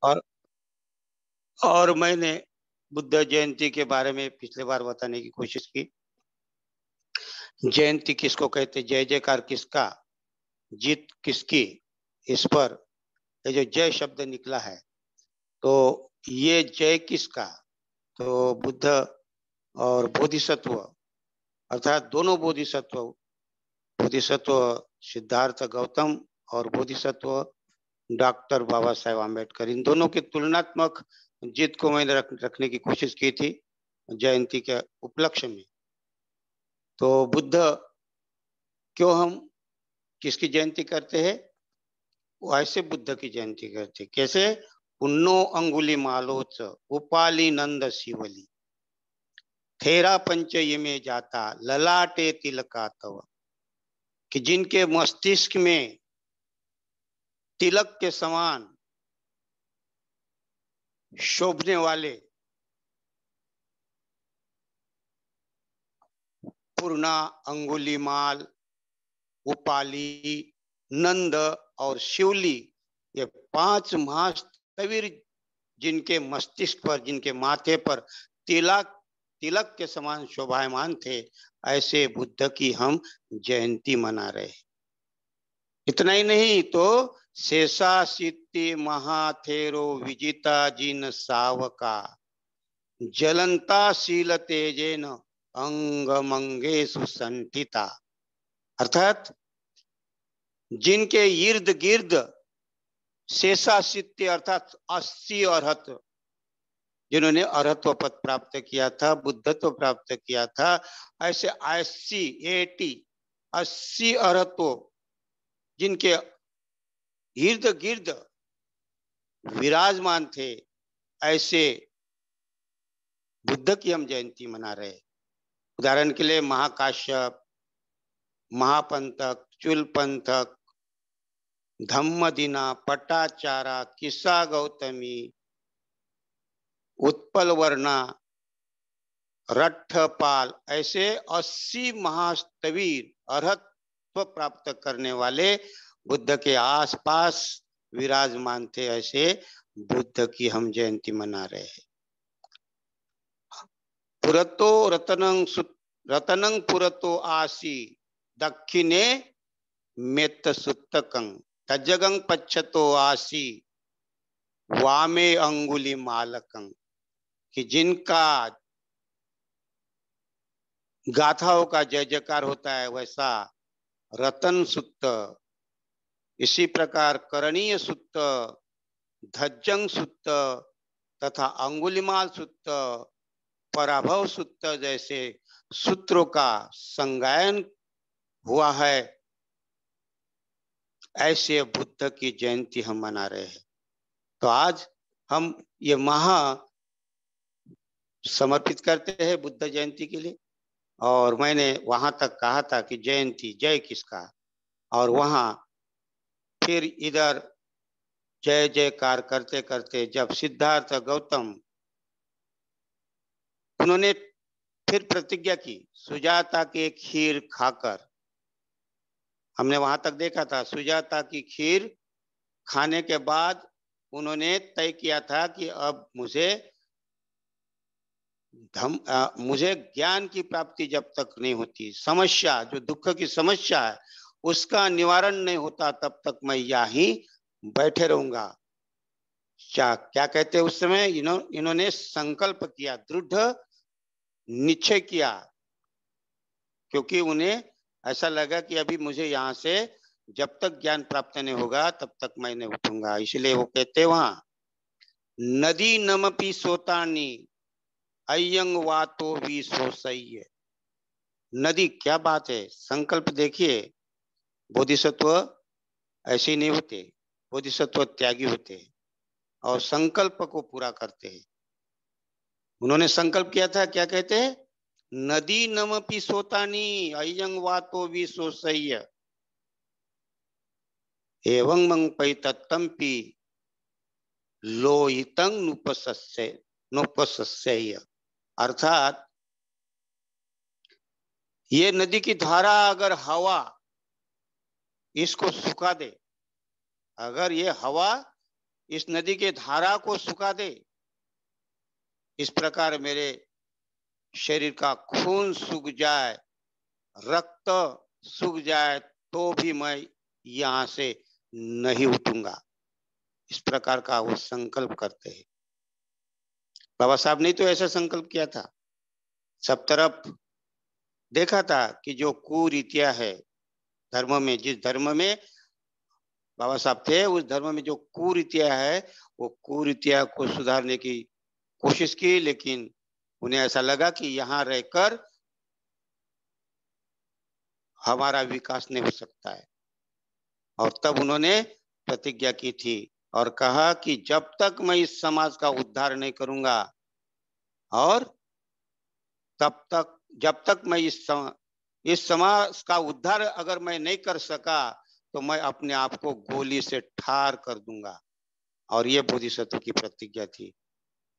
और और मैंने बुद्ध जयंती के बारे में पिछले बार बताने की कोशिश की। जयंती किसको कहते, जय जयकार किसका, जीत किसकी, इस पर ये जो जय शब्द निकला है, तो ये जय किसका, तो बुद्ध और बोधिसत्व, अर्थात दोनों बोधिसत्व, बोधिसत्व सिद्धार्थ गौतम और बोधिसत्व डॉक्टर बाबा साहेब आम्बेडकर, इन दोनों की तुलनात्मक जीत को मैंने रखने की कोशिश की थी जयंती के उपलक्ष्य में। तो बुद्ध क्यों हम किसकी जयंती करते हैं, वो ऐसे बुद्ध की जयंती करते, कैसे, पुन्नो अंगुली मालोच उपाली नंद शिवली थेरा पंच में जाता ललाटे तिलका तव, कि जिनके मस्तिष्क में तिलक के समान शोभने वाले पूर्णा, अंगुलीमाल, उपाली, नंद और शिवली, ये 5 महास्तवीर जिनके मस्तिष्क पर, जिनके माथे पर तिलक तिलक के समान शोभायमान थे, ऐसे बुद्ध की हम जयंती मना रहे हैं। इतना ही नहीं तो शेषा सिद्धि महाथेरो विजिता जिन सावका जलंता शील तेजेन अंग मंगेशु संठिता, अर्थात जिनके इर्द गिर्द शेषासित्य अर्थात 80 अरहत, जिन्होंने अरहत्व पद प्राप्त किया था, बुद्धत्व प्राप्त किया था, ऐसे 80 अरहत्व जिनके इर्द गिर्द विराजमान थे, ऐसे बुद्ध की हम जयंती मना रहे। उदाहरण के लिए महाकाश्यप, महापंथक, चूलपंथक, धम्मदिना, पटाचारा, किस्सा गौतमी, उत्पल वर्णा, रट्ठपाल, ऐसे 80 महास्तवीर अरहत्व प्राप्त करने वाले बुद्ध के आसपास विराजमान थे, ऐसे बुद्ध की हम जयंती मना रहे हैं। पुरतो रतनं पुरतो आसी दक्षिणे मेत्त सुत्तकं तजगं पच्छतो आसी वामे अंगुली मालकं, कि जिनका गाथाओं का जय जयकार होता है, वैसा रतन सुत्त, इसी प्रकार करणीय सुत्त, धज्जंग सुत्त तथा अंगुलिमाल सुत्त, पराभव सुत्त जैसे सूत्रों का संगायन हुआ है, ऐसे बुद्ध की जयंती हम मना रहे हैं। तो आज हम ये महा समर्पित करते हैं बुद्ध जयंती के लिए। और मैंने वहां तक कहा था कि जयंती जय किसका, और वहां फिर इधर जय जयकार करते करते जब सिद्धार्थ गौतम, उन्होंने फिर प्रतिज्ञा की सुजाता की खीर खाकर, हमने वहां तक देखा था, सुजाता की खीर खाने के बाद उन्होंने तय किया था कि अब मुझे ज्ञान की प्राप्ति जब तक नहीं होती, समस्या जो दुख की समस्या है उसका निवारण नहीं होता, तब तक मैं यहीं बैठे रहूंगा। क्या कहते हैं, उस समय इन्होंने संकल्प किया, दृढ़ निश्चय किया, क्योंकि उन्हें ऐसा लगा कि अभी मुझे यहाँ से जब तक ज्ञान प्राप्त नहीं होगा तब तक मैं नहीं उठूंगा। इसलिए वो कहते वहां, नदी नमपि सोतानी अयंग वातो भी सोसई, नदी, क्या बात है, संकल्प देखिए, बोधिसत्व ऐसे नहीं होते, बोधिसत्व त्यागी होते हैं और संकल्प को पूरा करते हैं। उन्होंने संकल्प किया था, क्या कहते हैं, नदी नमपि सोतानी अयंग वातो भी सोसई एवं मंग पै तत्तंपि लोहितं नुपसस्य, अर्थात ये नदी की धारा अगर हवा इसको सुखा दे, अगर ये हवा इस नदी के धारा को सुखा दे। इस प्रकार मेरे शरीर का खून सूख जाए, रक्त सूख जाए, तो भी मैं यहां से नहीं उठूंगा। इस प्रकार का वो संकल्प करते हैं। बाबा साहब ने तो ऐसा संकल्प किया था। सब तरफ देखा था कि जो कुरीतियां है धर्म में, जिस धर्म में बाबा साहब थे, उस धर्म में जो कुरीतियां है, वो कुरीतियां को सुधारने की कोशिश की, लेकिन उन्हें ऐसा लगा कि यहाँ रहकर हमारा विकास नहीं हो सकता है। और तब उन्होंने प्रतिज्ञा की थी और कहा कि जब तक मैं इस समाज का उद्धार नहीं करूंगा, और तब तक, जब तक मैं इस समाज का उद्धार अगर मैं नहीं कर सका, तो मैं अपने आप को गोली से ठार कर दूंगा। और ये बोधिसत्व की प्रतिज्ञा थी।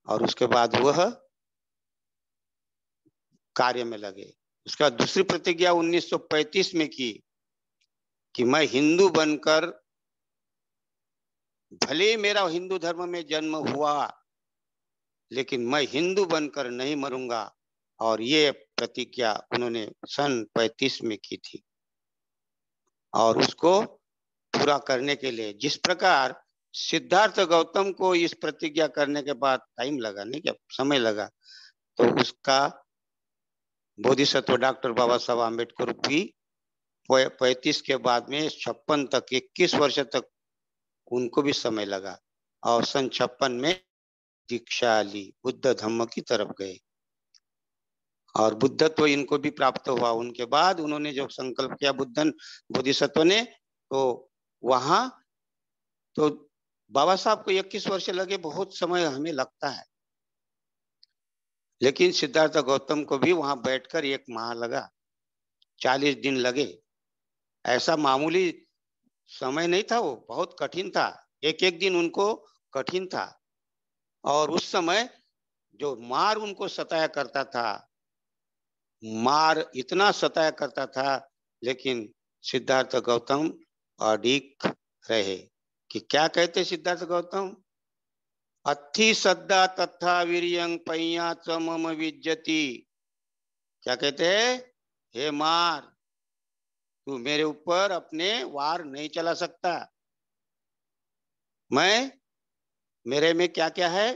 और उसके बाद वह कार्य में लगे। उसका दूसरी प्रतिज्ञा 1935 में की कि मैं हिंदू बनकर, भले मेरा हिंदू धर्म में जन्म हुआ, लेकिन मैं हिंदू बनकर नहीं मरूंगा। और ये प्रतिज्ञा उन्होंने सन 35 में की थी। और उसको पूरा करने के लिए, जिस प्रकार सिद्धार्थ गौतम को इस प्रतिज्ञा करने के बाद टाइम लगा, नहीं क्या समय लगा, तो उसका बोधिसत्व डॉक्टर बाबा साहब आम्बेडकर भी 35 के बाद में 56 तक, 21 वर्ष तक उनको भी समय लगा। और सन 56 में दीक्षा ली, बुद्ध धम्म की तरफ गए और बुद्धत्व इनको भी प्राप्त हुआ। उनके बाद उन्होंने जो संकल्प किया बुद्धन बोधिसत्व ने, तो वहां तो बाबा साहब को 21 वर्ष लगे, बहुत समय हमें लगता है, लेकिन सिद्धार्थ गौतम को भी वहां बैठकर 1 माह लगा, 40 दिन लगे। ऐसा मामूली समय नहीं था, वो बहुत कठिन था। एक एक दिन उनको कठिन था। और उस समय जो मार उनको सताया करता था, मार इतना सताया करता था, लेकिन सिद्धार्थ गौतम अडिग रहे। कि क्या कहते सिद्धार्थ गौतम? अत्थि सद्दा तथा वीर्यं पय्या च मम विज्जति। क्या कहते हैं? हे मार, तू मेरे ऊपर अपने वार नहीं चला सकता। मैं, मेरे में क्या क्या है?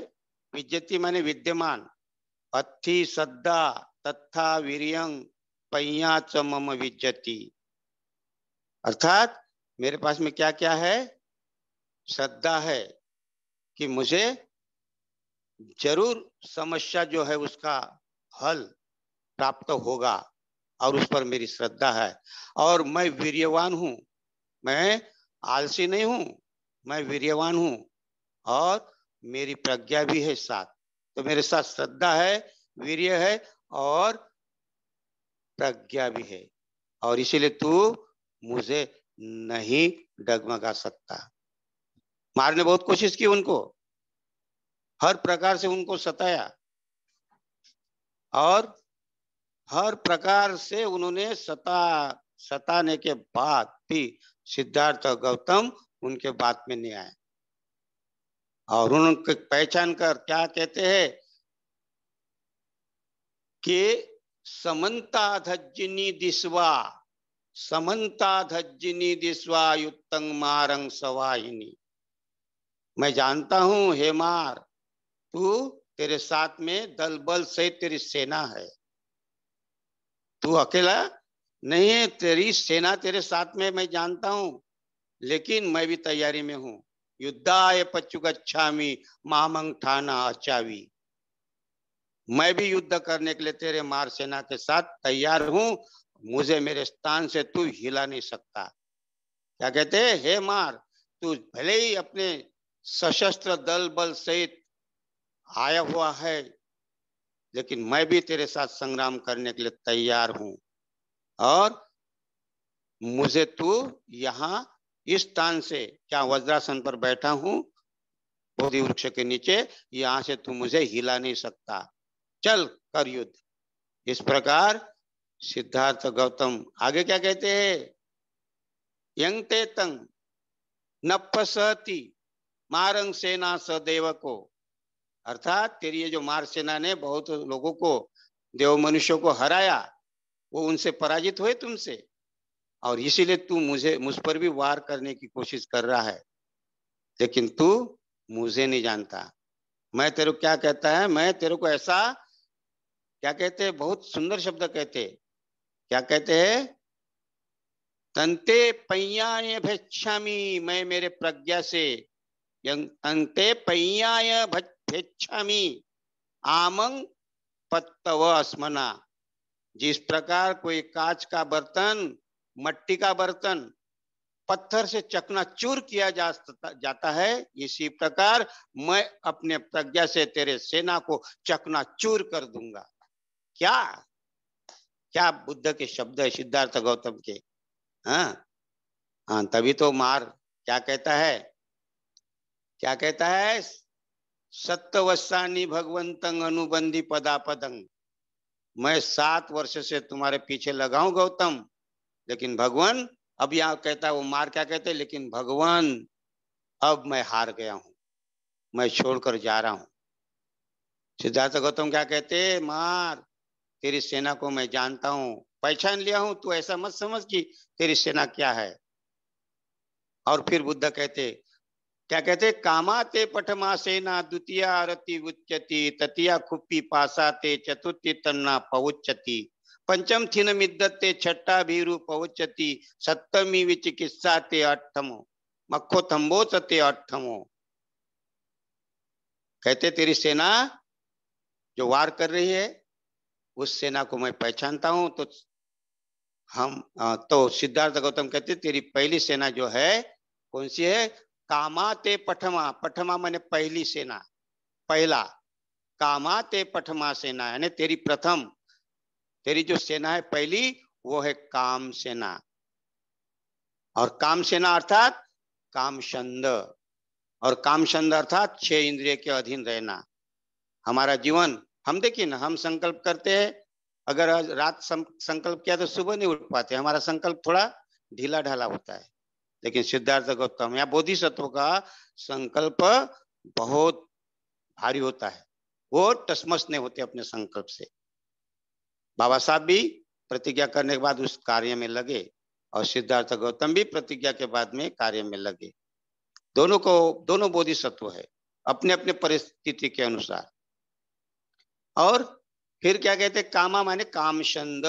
विज्जति माने विद्यमान। अत्थि सद्दा तथा वीर्यं पय्या च मम विज्जति। अर्थात मेरे पास में क्या क्या है? श्रद्धा है कि मुझे जरूर समस्या जो है उसका हल प्राप्त होगा, और उस पर मेरी श्रद्धा है। और मैं वीर्यवान हूं, मैं आलसी नहीं हूं, मैं वीर्यवान हूं, और मेरी प्रज्ञा भी है साथ। तो मेरे साथ श्रद्धा है, वीर्य है और प्रज्ञा भी है। और इसीलिए तू मुझे नहीं डगमगा सकता। मारने बहुत कोशिश की उनको, हर प्रकार से उनको सताया, और हर प्रकार से उन्होंने सताने के बाद भी सिद्धार्थ गौतम उनके बात में नहीं आए। और उनके पहचान कर क्या कहते हैं कि समन्ता धज्जिनी दिस्वा, समन्ता धज्जिनी दिस्वा युक्तंग मारंग सवाहिनी। मैं जानता हूं हे मार, तू, तेरे साथ में दल बल से तेरी सेना है, तू अकेला नहीं है, तेरी सेना तेरे साथ में, मैं जानता हूं, लेकिन मैं भी तैयारी में हूं। युद्धाय पच्युगच्छामि मामंग ठाना अचावी। मैं भी युद्ध करने के लिए तेरे मार सेना के साथ तैयार हूं। मुझे मेरे स्थान से तू हिला नहीं सकता। क्या कहते हैं? हे मार, तू भले ही अपने सशस्त्र दल बल सहित आया हुआ है, लेकिन मैं भी तेरे साथ संग्राम करने के लिए तैयार हूं। और मुझे तू यहाँ इस स्थान से, क्या वज्रासन पर बैठा हूं बोधि वृक्ष के नीचे, यहां से तू मुझे हिला नहीं सकता, चल कर युद्ध। इस प्रकार सिद्धार्थ गौतम आगे क्या कहते हैं? यंग ते तंग नपसति मारंग सेना सदैव को, अर्थात तेरी ये जो मार सेना ने बहुत लोगों को, देव मनुष्यों को हराया, वो उनसे पराजित हुए तुमसे, और इसीलिए तू मुझ पर भी वार करने की कोशिश कर रहा है, लेकिन तू मुझे नहीं जानता। मैं तेरे को क्या कहता है, मैं तेरे को ऐसा क्या कहते हैं, बहुत सुंदर शब्द कहते हैं, क्या कहते हैं, तंते पय्याय भेच्छामि, मैं मेरे प्रज्ञा से, तंते पय्याय भेच्छामि आमंग पत्तव अस्मना। जिस प्रकार कोई कांच का बर्तन, मट्टी का बर्तन पत्थर से चकनाचूर किया जाता है, इसी प्रकार मैं अपने प्रज्ञा से तेरे सेना को चकनाचूर कर दूंगा। क्या क्या बुद्ध के शब्द है, सिद्धार्थ गौतम के। हाँ हाँ, तभी तो मार क्या कहता है, क्या कहता है, सत्तवस्सानि भगवंतं अनुबंधी पदापदं, मैं 7 वर्ष से तुम्हारे पीछे लगा हूं गौतम, लेकिन भगवान, अब यहाँ कहता है वो मार क्या कहते हैं, लेकिन भगवान अब मैं हार गया हूं, मैं छोड़कर जा रहा हूं। सिद्धार्थ गौतम क्या कहते, मार तेरी सेना को मैं जानता हूं, पहचान लिया हूं, तू ऐसा मत समझ कि तेरी सेना क्या है। और फिर बुद्ध कहते, क्या कहते, कामाते पठमा सेना द्वितीय रति उच्यति तृतीया खुप्पी पासाते चतुर्थी तन्ना पवुच्यति पंचम थिन मिद्दते छठा भीरु पवुच्यति सप्तमी विचिकित्साते अट्ठमो मक्खो थम्बोचते अट्ठमो। कहते तेरी सेना जो वार कर रही है, उस सेना को मैं पहचानता हूं। तो सिद्धार्थ गौतम कहते तेरी पहली सेना जो है कौन सी है, कामाते पठमा, पठमा माने पहली सेना, पहला, कामाते पठमा सेना यानी तेरी प्रथम, तेरी जो सेना है पहली वो है काम सेना। और काम सेना अर्थात काम छंद, और काम छंद अर्थात 6 इंद्रिय के अधीन रहना। हमारा जीवन, हम देखिए ना, हम संकल्प करते हैं, अगर आज रात संकल्प किया तो सुबह नहीं उठ पाते, हमारा संकल्प थोड़ा ढीला ढाला होता है। लेकिन सिद्धार्थ गौतम या बोधिसत्व का संकल्प बहुत भारी होता है, वो टसमस नहीं होते अपने संकल्प से। बाबा साहब भी प्रतिज्ञा करने के बाद उस कार्य में लगे, और सिद्धार्थ गौतम भी प्रतिज्ञा के बाद में कार्य में लगे। दोनों बोधिसत्व है अपने अपने परिस्थिति के अनुसार। और फिर क्या कहते, कामा माने काम छंद,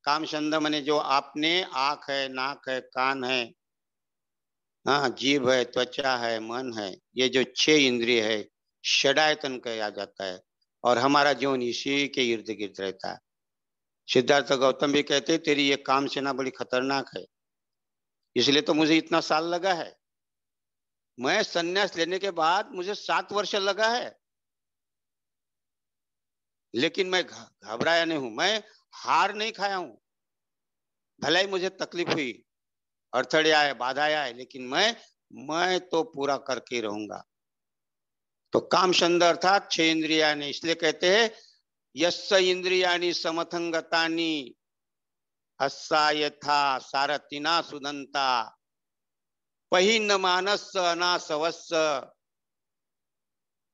काम छंद माने जो आपने, आंख है, नाक है, कान है, हाँ, जीभ है, त्वचा है, मन है, ये जो 6 इंद्रिय है, षडायतन कहा जाता है, और हमारा जीवन इसी के इर्द गिर्द रहता है। सिद्धार्थ गौतम भी कहते तेरी ये काम सेना बड़ी खतरनाक है, इसलिए तो मुझे इतना साल लगा है, मैं संन्यास लेने के बाद मुझे 7 वर्ष लगा है, लेकिन मैं घबराया नहीं हूं, मैं हार नहीं खाया हूं। भले ही मुझे तकलीफ हुई, अड़थड़े आए, बाधाएं आए, लेकिन मैं तो पूरा करके रहूंगा। तो काम छंद अर्थात 6 इंद्रियानि, इसलिए कहते हैं यस्य इंद्रियाणि समथंगतानि हस्सा यथा सारथिना सुदंता पहिन मानस अनासवस्स।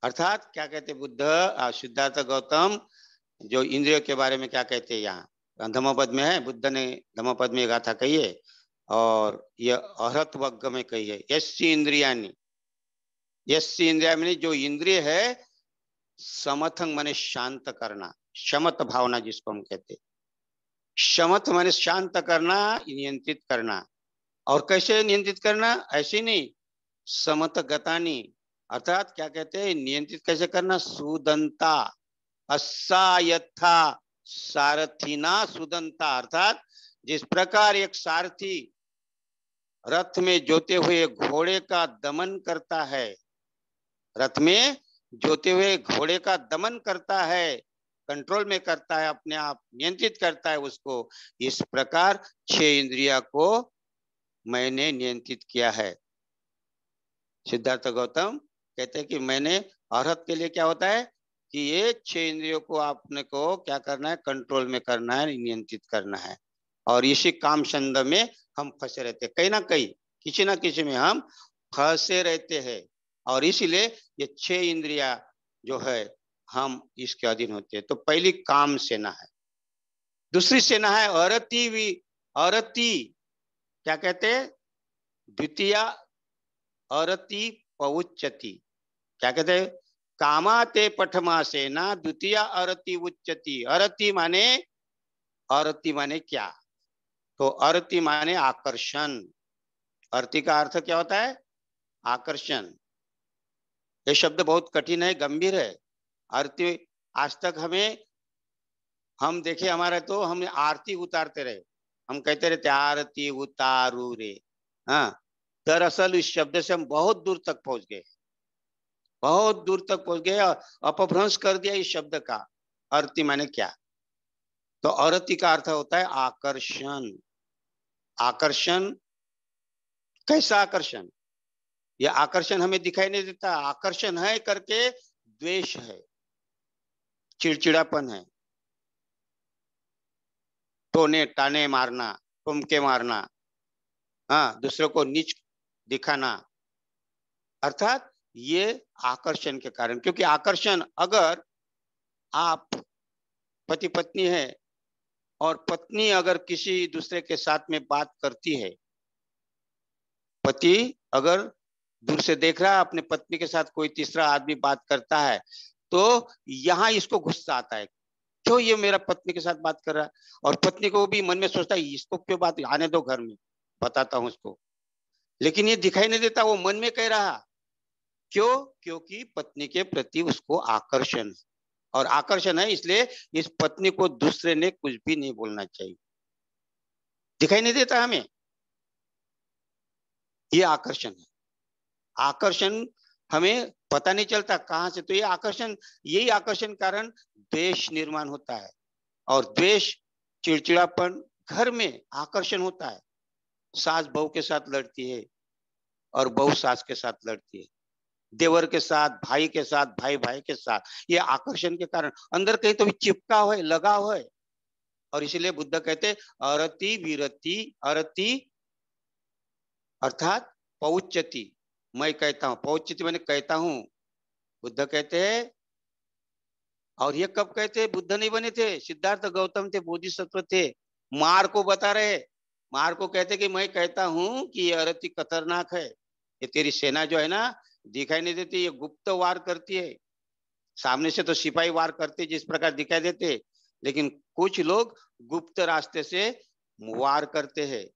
अर्थात क्या कहते बुद्ध, सिद्धार्थ गौतम जो इंद्रियों के बारे में क्या कहते हैं, यहाँ धम्मपद में है, बुद्ध ने धम्मपद में गाथा कही है, और यह अहरत वग्ग में कही है, यस्य इंद्रियानि, यस्य इंद्रिया में जो इंद्रिय है, समथंग माने शांत करना, शमत भावना जिसको हम कहते, शमत माने शांत करना, नियंत्रित करना। और कैसे नियंत्रित करना, ऐसे नहीं, समत गतानी, अर्थात क्या कहते हैं, नियंत्रित कैसे करना, सुदंता, अस्सा यथा सारथीना सुदंता, अर्थात जिस प्रकार एक सारथी रथ में जोते हुए घोड़े का दमन करता है, रथ में जोते हुए घोड़े का दमन करता है, कंट्रोल में करता है, अपने आप नियंत्रित करता है उसको, इस प्रकार 6 इंद्रिया को मैंने नियंत्रित किया है। सिद्धार्थ गौतम कहते हैं कि मैंने, अरहत के लिए क्या होता है कि ये 6 इंद्रियों को आपने को क्या करना है, कंट्रोल में करना है, नियंत्रित करना है। और इसी काम छंद में हम फंसे रहते हैं, कहीं ना कहीं किसी ना किसी में हम फंसे रहते हैं। और इसीलिए ये 6 इंद्रिया जो है हम इसके अधीन होते हैं। तो पहली काम सेना है, दूसरी सेना है अरति, क्या कहते हैं, द्वितीया अरति पउच्यति, क्या कहते हैं, कामाते पठमा सेना द्वितीया अरति उच्यति। अरति माने क्या, तो अरति माने आकर्षण। अरति का अर्थ क्या होता है, आकर्षण। ये शब्द बहुत कठिन है, गंभीर है। आरती आज तक हम देखे हमारा, तो हमने आरती उतारते रहे, हम कहते रहते आरती उतारू रे। हाँ, दरअसल इस शब्द से हम बहुत दूर तक पहुंच गए, बहुत दूर तक पहुंच गए, अपभ्रंश कर दिया इस शब्द का। आरती माने क्या, तो आरती का अर्थ होता है आकर्षण। आकर्षण, कैसा आकर्षण, यह आकर्षण हमें दिखाई नहीं देता। आकर्षण है करके द्वेष है, चिड़चिड़ापन है, टोने टाने मारना, टुमके मारना, हाँ, दूसरों को नीच दिखाना, अर्थात ये आकर्षण के कारण। क्योंकि आकर्षण, अगर आप पति पत्नी है और पत्नी अगर किसी दूसरे के साथ में बात करती है, पति अगर दूर से देख रहा है अपने पत्नी के साथ कोई तीसरा आदमी बात करता है, तो यहां इसको गुस्सा आता है, क्यों ये मेरा पत्नी के साथ बात कर रहा है। और पत्नी को भी मन में सोचता है इसको क्यों बात, आने दो घर में, बताता हूं उसको। लेकिन ये दिखाई नहीं देता, वो मन में कह रहा, क्यों, क्योंकि पत्नी के प्रति उसको आकर्षण, और आकर्षण है, इसलिए इस पत्नी को दूसरे ने कुछ भी नहीं बोलना चाहिए। दिखाई नहीं देता हमें, ये आकर्षण है। आकर्षण हमें पता नहीं चलता कहां से, तो ये आकर्षण, यही आकर्षण कारण द्वेष निर्माण होता है। और द्वेष, चिड़चिड़ापन, घर में आकर्षण होता है। सास बहू के साथ लड़ती है और बहू सास के साथ लड़ती है, देवर के साथ, भाई के साथ, भाई भाई के साथ, ये आकर्षण के कारण अंदर कहीं तो भी चिपकाव है, लगाव है। और इसीलिए बुद्ध कहते अरति विरति, अरति अर्थात पौच्यति, मैं कहता हूं, पौच्यति मैंने कहता हूं, बुद्ध कहते हैं। और ये कब कहते हैं, बुद्ध नहीं बने थे, सिद्धार्थ गौतम थे, बोधिसत्व थे, मार को बता रहे। मार को कहते कि मैं कहता हूं कि ये अरति खतरनाक है, ये तेरी सेना जो है ना दिखाई नहीं देती, ये गुप्त वार करती है। सामने से तो सिपाही वार करते जिस प्रकार दिखाई देते, लेकिन कुछ लोग गुप्त रास्ते से वार करते हैं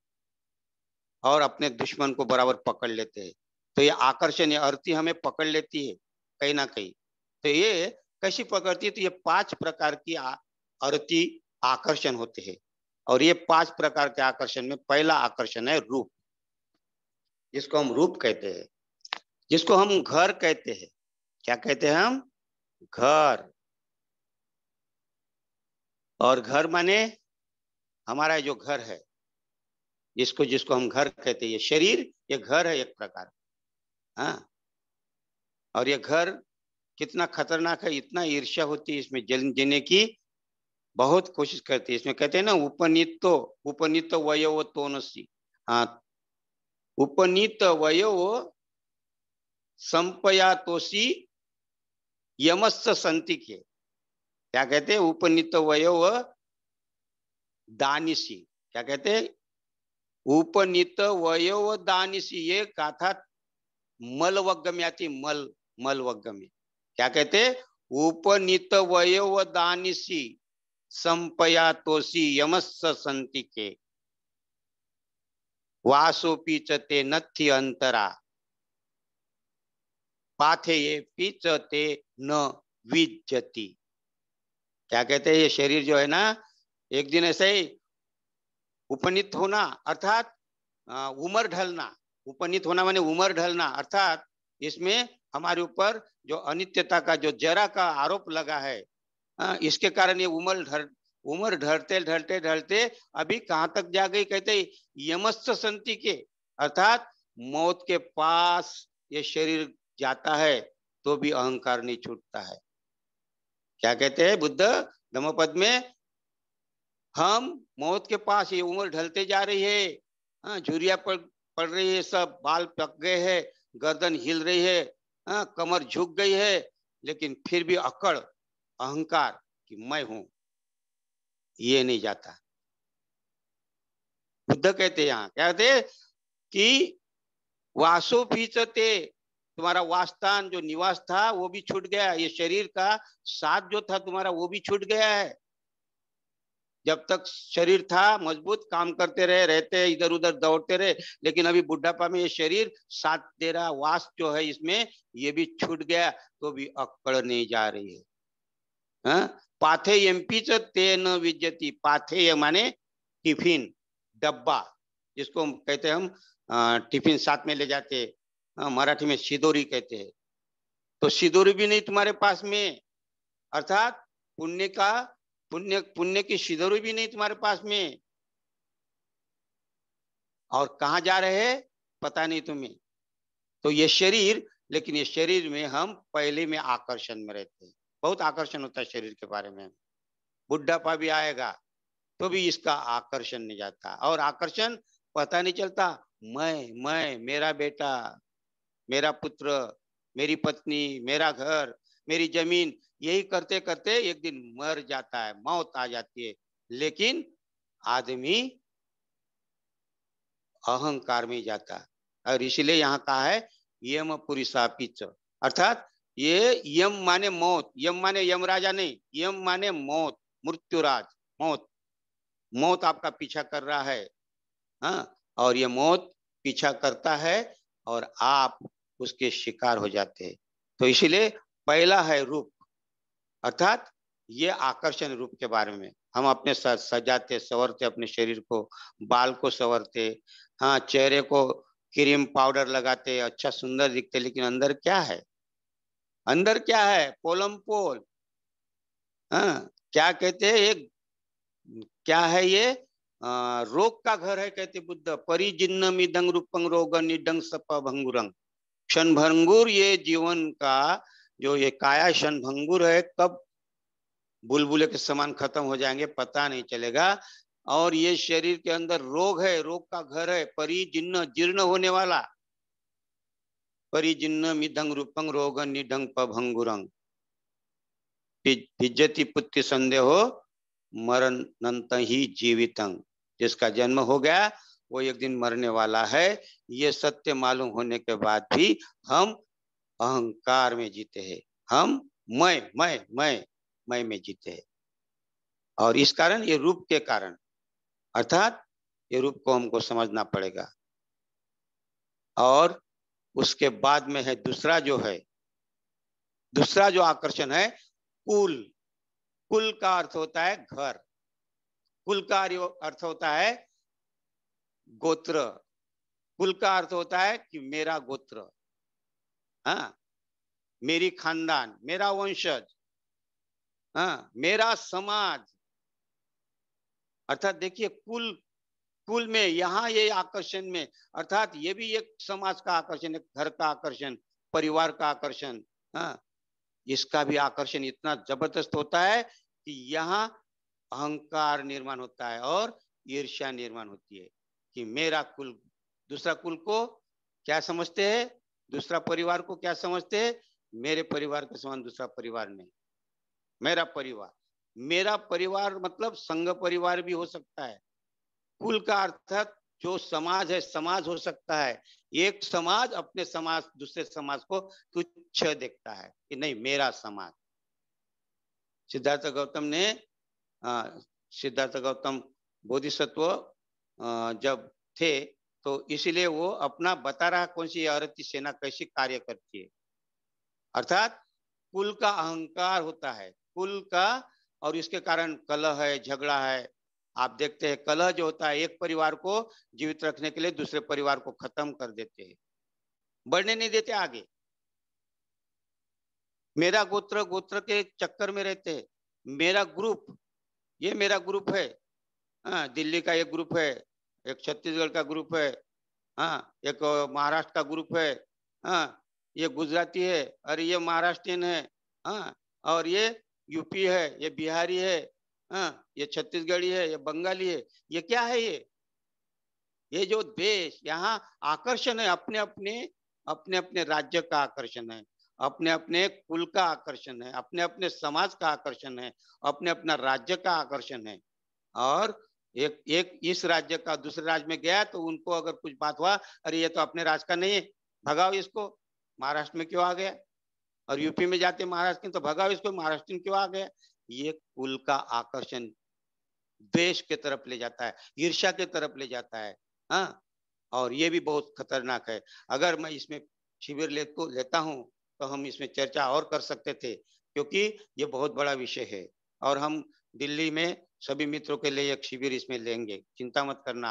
और अपने दुश्मन को बराबर पकड़ लेते हैं। तो ये आकर्षण, ये अरति हमें पकड़ लेती है कहीं ना कहीं। तो ये कैसी पकड़ती है, तो ये 5 प्रकार की अरति आकर्षण होते हैं। और ये 5 प्रकार के आकर्षण में पहला आकर्षण है रूप, जिसको हम रूप कहते हैं, जिसको हम घर कहते हैं। क्या कहते हैं हम, घर। और घर माने हमारा जो घर है, जिसको जिसको हम घर कहते हैं, ये शरीर, ये घर है एक प्रकार। हाँ, और ये घर कितना खतरनाक है, इतना ईर्ष्या होती है इसमें, जीने की बहुत कोशिश करती है। इसमें कहते हैं ना, उपनीत वयव तोनसी। हाँ, उपनीत वयव संपयातोषी यमस्स संति के, क्या कहते हैं, उपनीत वयव दानिसी, क्या कहते हैं, उपनीत वयव दानिसी, ये गाथा मलवग्ग में आती, मलवग्ग में। क्या कहते, उपनीत वयव दानिसी संपयातोषी यमस्स संति के, वासोपि च ते नथि अंतरा, पाथेयेपि च ते न विज्जति। क्या कहते हैं, ये शरीर जो है ना, एक दिन ऐसे ही उपनीत होना, अर्थात उम्र ढलना। उपनीत होना माने उम्र ढलना, अर्थात इसमें हमारे ऊपर जो अनित्यता का, जो जरा का आरोप लगा है, इसके कारण ये उम्र ढलते ढलते ढलते अभी कहां तक जा गई, कहते यमस्स संति के, अर्थात मौत के पास ये शरीर जाता है तो भी अहंकार नहीं छूटता है। क्या कहते हैं बुद्ध धम्मपद में, हम मौत के पास, ये उम्र ढलते जा रही है, झुर्रियां पड़ रही है, सब बाल पक गए हैं, गर्दन हिल रही है, हाँ, कमर झुक गई है, लेकिन फिर भी अकड़, अहंकार कि मैं हूं, ये नहीं जाता। बुद्ध कहते हैं, यहाँ क्या कहते कि वासो ते, तुम्हारा वासस्थान जो निवास था वो भी छूट गया, ये शरीर का साथ जो था तुम्हारा वो भी छूट गया है। जब तक शरीर था मजबूत, काम करते रहे, रहते इधर उधर दौड़ते रहे, लेकिन अभी बुढ़ापा में ये शरीर साथ दे रहा, वास जो है इसमें ये भी छूट गया, तो भी अकड़ नहीं जा रही है। हाँ? पाथेयम्पी च तेन विद्यति, पाथेय माने टिफिन, डब्बा, जिसको कहते हैं हम टिफिन साथ में ले जाते, मराठी में सिदोरी कहते हैं। तो सिदोरी भी नहीं तुम्हारे पास में, अर्थात पुण्य का पुण्य की सिदोरी भी नहीं तुम्हारे पास में, और कहाँ जा रहे हैं पता नहीं तुम्हें। तो ये शरीर, लेकिन ये शरीर में हम पहले में आकर्षण में रहते हैं, बहुत आकर्षण होता है शरीर के बारे में। बुढ़ापा भी आएगा तो भी इसका आकर्षण नहीं जाता, और आकर्षण पता नहीं चलता, मैं, मेरा बेटा, मेरा पुत्र, मेरी पत्नी, मेरा घर, मेरी जमीन, यही करते करते एक दिन मर जाता है, मौत आ जाती है। लेकिन आदमी अहंकार में जाता है, और इसलिए यहाँ कहा है यम पुरुषापिच, अर्थात ये यम माने मौत, यम माने यमराजा नहीं, यम माने मौत, मृत्युराज, मौत, मौत आपका पीछा कर रहा है। हाँ, और ये मौत पीछा करता है और आप उसके शिकार हो जाते हैं। तो इसीलिए पहला है रूप, अर्थात ये आकर्षण रूप के बारे में हम अपने सजाते संवरते अपने शरीर को, बाल को संवरते, हाँ, चेहरे को क्रीम पाउडर लगाते, अच्छा सुंदर दिखते, लेकिन अंदर क्या है, अंदर क्या है, पोलम पोल। हाँ, क्या कहते हैं, एक क्या है ये, रोग का घर है, कहते बुद्ध, परिजिन्न मिदंग रूपंग रोग निडंग सप भंगुरंग, क्षण भंगुर ये जीवन का जो ये काया क्षण भंगुर है, कब बुलबुले के समान खत्म हो जाएंगे पता नहीं चलेगा। और ये शरीर के अंदर रोग है, रोग का घर है, परिजिन्न जीर्ण होने वाला, परिजिन्न मिदंग रूपंग रोग निडंग पभंगुरंग, विज्जति पुत्र संदेहो मरणंत ही जीवितंग, जिसका जन्म हो गया वो एक दिन मरने वाला है। ये सत्य मालूम होने के बाद भी हम अहंकार में जीते हैं, हम मैं में जीते हैं। और इस कारण, ये रूप के कारण, अर्थात ये रूप को हमको समझना पड़ेगा। और उसके बाद में है दूसरा जो है, दूसरा जो आकर्षण है, कुल, कुल का अर्थ होता है घर, कुल का अर्थ होता है गोत्र, कुल का अर्थ होता है कि मेरा गोत्र, हाँ, मेरी खानदान, मेरा वंशज, हाँ, मेरा समाज। अर्थात देखिए कुल, कुल में यहाँ ये आकर्षण में, अर्थात ये भी एक समाज का आकर्षण है, घर का आकर्षण, परिवार का आकर्षण, हाँ, इसका भी आकर्षण इतना जबरदस्त होता है कि यहाँ अहंकार निर्माण होता है और ईर्ष्या निर्माण होती है कि मेरा कुल, दूसरा कुल को क्या समझते हैं, दूसरा परिवार को क्या समझते हैं, मेरे परिवार के समान दूसरा परिवार नहीं, मेरा परिवार, मेरा परिवार मतलब संघ परिवार भी हो सकता है। कुल का अर्थात जो समाज है, समाज हो सकता है, एक समाज अपने समाज दूसरे समाज को तुच्छ देखता है कि नहीं मेरा समाज। सिद्धार्थ गौतम ने, सिद्धार्थ गौतम बोधिसत्व जब थे, तो इसीलिए वो अपना बता रहा कौन सी आरती सेना कैसी कार्य करती है, अर्थात कुल का अहंकार होता है, कुल का, और इसके कारण कलह है, झगड़ा है। आप देखते हैं कलह जो होता है, एक परिवार को जीवित रखने के लिए दूसरे परिवार को खत्म कर देते हैं, बढ़ने नहीं देते आगे, मेरा गोत्र, गोत्र के चक्कर में रहते हैं, मेरा ग्रुप, ये मेरा ग्रुप है, हाँ, दिल्ली का एक ग्रुप है, एक छत्तीसगढ़ का ग्रुप है, हाँ, एक महाराष्ट्र का ग्रुप है, हाँ, ये गुजराती है, और ये महाराष्ट्रियन है, हाँ, और ये यूपी है, ये बिहारी है, हाँ, ये छत्तीसगढ़ी है, ये बंगाली है। ये क्या है, ये जो देश, यहाँ आकर्षण है, अपने अपने राज्य का आकर्षण है। अपने अपने कुल का आकर्षण है, अपने अपने समाज का आकर्षण है, अपने अपना राज्य का आकर्षण है। और एक एक इस राज्य का दूसरे राज्य में गया तो उनको अगर कुछ बात हुआ, अरे ये तो अपने राज्य का नहीं है, भगाओ इसको, महाराष्ट्र में क्यों आ गया। और यूपी में जाते महाराष्ट्र की तो भगाओ इसको, महाराष्ट्र में क्यों आ गया। ये कुल का आकर्षण द्वेष के तरफ ले जाता है, ईर्ष्या के तरफ ले जाता है। हाँ, और ये भी बहुत खतरनाक है। अगर मैं इसमें शिविर लेता हूँ तो हम इसमें चर्चा और कर सकते थे, क्योंकि ये बहुत बड़ा विषय है। और हम दिल्ली में सभी मित्रों के लिए एक शिविर इसमें लेंगे, चिंता मत करना।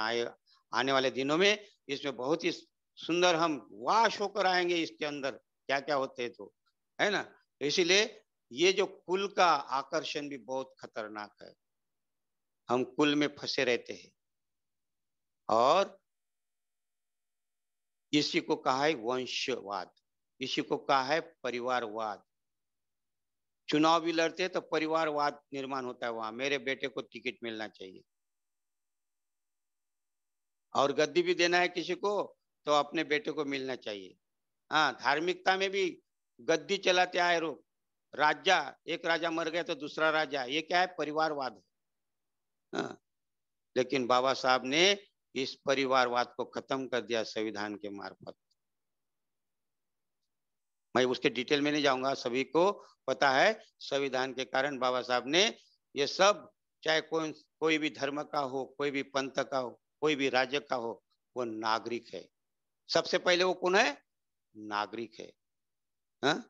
आने वाले दिनों में इसमें बहुत ही सुंदर हम वाश होकर आएंगे इसके अंदर क्या क्या होते हैं, तो है ना। तो इसीलिए ये जो कुल का आकर्षण भी बहुत खतरनाक है। हम कुल में फंसे रहते हैं, और इसी को कहा है वंशवाद, इसी को कहा है परिवारवाद। चुनाव भी लड़ते हैं तो परिवारवाद निर्माण होता है वहां, मेरे बेटे को टिकट मिलना चाहिए। और गद्दी भी देना है किसी को तो अपने बेटे को मिलना चाहिए। हाँ, धार्मिकता में भी गद्दी चलाते आए लोग। राजा, एक राजा मर गया तो दूसरा राजा, ये क्या है, परिवारवाद है। हाँ, लेकिन बाबा साहब ने इस परिवारवाद को खत्म कर दिया संविधान के मार्फत। मैं उसके डिटेल में नहीं जाऊंगा, सभी को पता है संविधान के कारण बाबा साहब ने ये सब, चाहे कोई भी धर्म का हो, कोई भी पंथ का हो, कोई भी राज्य का हो, वो नागरिक है। सबसे पहले वो कौन है, नागरिक है। हा?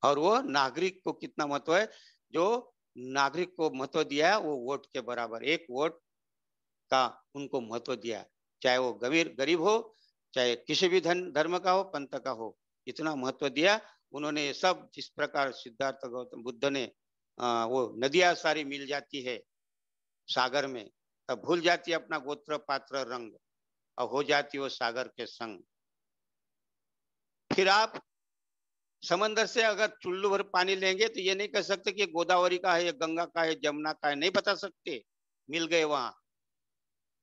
और वो नागरिक को कितना महत्व है, जो नागरिक को महत्व दिया वो वोट के बराबर, एक वोट का उनको महत्व दिया, चाहे वो गरीब हो, चाहे किसी भी धर्म का हो, पंथ का हो, इतना महत्व दिया उन्होंने। ये सब जिस प्रकार सिद्धार्थ गौतम बुद्ध ने वो नदियां सारी मिल जाती है सागर में, तब भूल जाती है अपना गोत्र पात्र रंग, और हो जाती वो सागर के संग। फिर आप समंदर से अगर चुल्लू भर पानी लेंगे तो ये नहीं कह सकते कि गोदावरी का है, गंगा का है, जमुना का है, नहीं बता सकते, मिल गए वहां।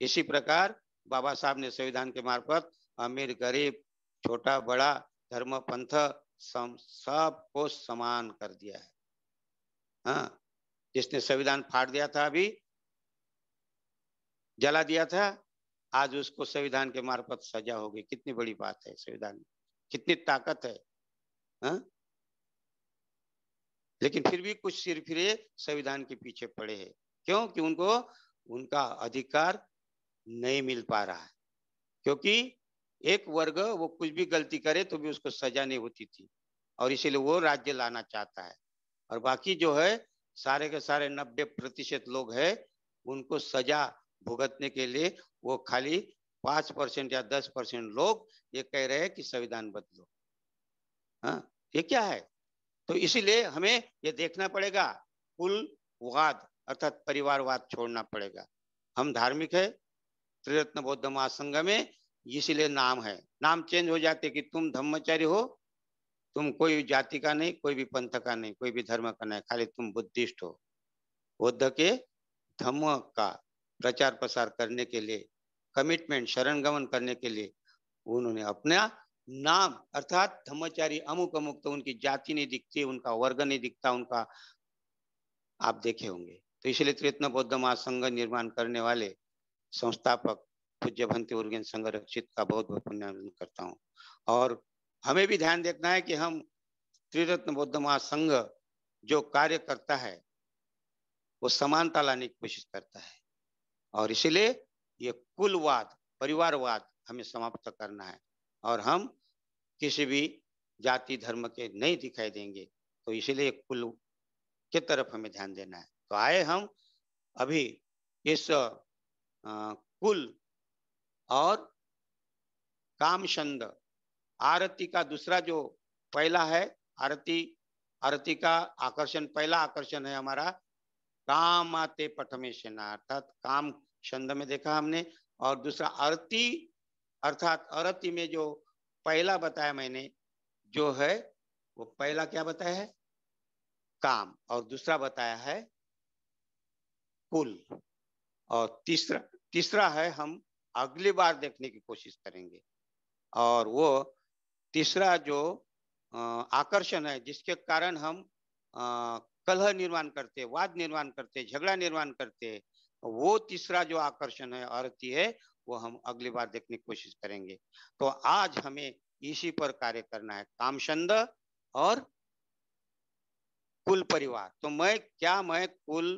इसी प्रकार बाबा साहब ने संविधान के मार्फत अमीर गरीब, छोटा बड़ा, धर्म पंथ सबको समान कर दिया है। हाँ, जिसने संविधान फाड़ दिया था, अभी जला दिया था, आज उसको संविधान के मार्फत सजा हो गई। कितनी बड़ी बात है, संविधान में कितनी ताकत है। हाँ? लेकिन फिर भी कुछ सिर फिरे संविधान के पीछे पड़े हैं। क्यों? कि उनको उनका अधिकार नहीं मिल पा रहा है, क्योंकि एक वर्ग वो कुछ भी गलती करे तो भी उसको सजा नहीं होती थी, और इसीलिए वो राज्य लाना चाहता है। और बाकी जो है सारे के सारे 90% लोग हैं, उनको सजा भुगतने के लिए वो खाली 5% या 10% लोग ये कह रहे हैं कि संविधान बदलो। हाँ, ये क्या है। तो इसीलिए हमें ये देखना पड़ेगा, कुलवाद अर्थात परिवारवाद छोड़ना पड़ेगा। हम धार्मिक है, त्रिरत्न बौद्ध महासंघ में, इसीलिए नाम है, नाम चेंज हो जाते कि तुम धम्मचारी हो, तुम कोई जाति का नहीं, कोई भी पंथ का नहीं, कोई भी धर्म का नहीं, खाली तुम बुद्धिस्ट हो। बुद्ध के धम्म का प्रचार प्रसार करने के लिए, कमिटमेंट शरण गमन करने के लिए उन्होंने अपना नाम अर्थात धम्मचारी अमुक अमुक, तो उनकी जाति नहीं दिखती, उनका वर्ग नहीं दिखता, उनका आप देखे होंगे। तो इसलिए त्रिरत्न बौद्ध महासंघ निर्माण करने वाले संस्थापक पूज्य भंते उर्गेन संघ रक्षित का बहुत बहुत पुण्यवान करता हूँ। और हमें भी ध्यान देखना है कि हम त्रिरत्न बौद्ध महासंघ जो कार्य करता है वो समानता लाने की कोशिश करता है, और इसीलिए ये कुलवाद परिवारवाद हमें समाप्त करना है, और हम किसी भी जाति धर्म के नहीं दिखाई देंगे। तो इसीलिए कुल की तरफ हमें ध्यान देना है। तो आए हम अभी इस कुल और काम छंद आरती का दूसरा जो पहला है, आरती आरती का आकर्षण, पहला आकर्षण है हमारा काम आते पठमे सेना, अर्थात काम छंद में देखा हमने। और दूसरा आरती अर्थात आरती में जो पहला बताया मैंने जो है, वो पहला क्या बताया है, काम, और दूसरा बताया है कुल, और तीसरा तीसरा है हम अगली बार देखने की कोशिश करेंगे, और वो तीसरा जो आकर्षण है, जिसके कारण हम कलह निर्माण करते, वाद निर्माण करते, झगड़ा निर्माण करते, वो तीसरा जो आकर्षण है, आरती है, वो हम अगली बार देखने की कोशिश करेंगे। तो आज हमें इसी पर कार्य करना है, कामचंद और कुल परिवार। तो मैं कुल